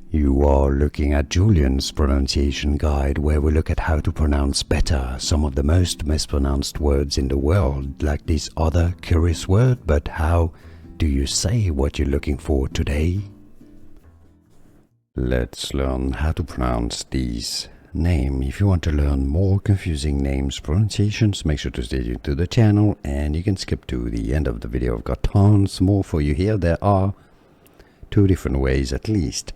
You are looking at Julian's pronunciation guide, where we look at how to pronounce better some of the most mispronounced words in the world, like this other curious word. But how do you say what you're looking for today? Let's learn how to pronounce these names. If you want to learn more confusing names pronunciations, make sure to stay tuned to the channel, and you can skip to the end of the video. I've got tons more for you here. There are two different ways at least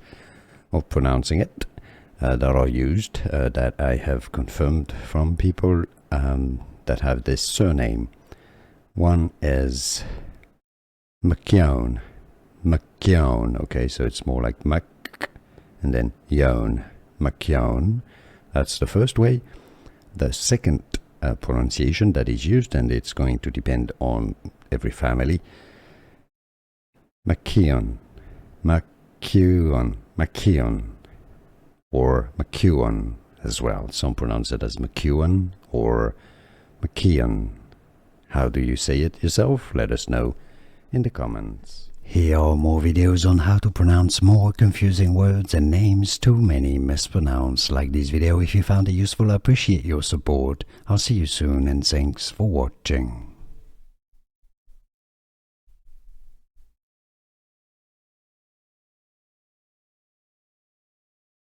of pronouncing it that are used, that I have confirmed from people that have this surname. One is McKeown. McKeown, okay, so it's more like Mac and then Yown. McKeown. That's the first way. The second pronunciation that is used, and it's going to depend on every family, McKeown. McKeown. McKeown, or McKeown as well. Some pronounce it as McKeown or McKeown. How do you say it yourself? Let us know in the comments. Here are more videos on how to pronounce more confusing words and names too many mispronounced. Like this video if you found it useful. I appreciate your support. I'll see you soon, and thanks for watching.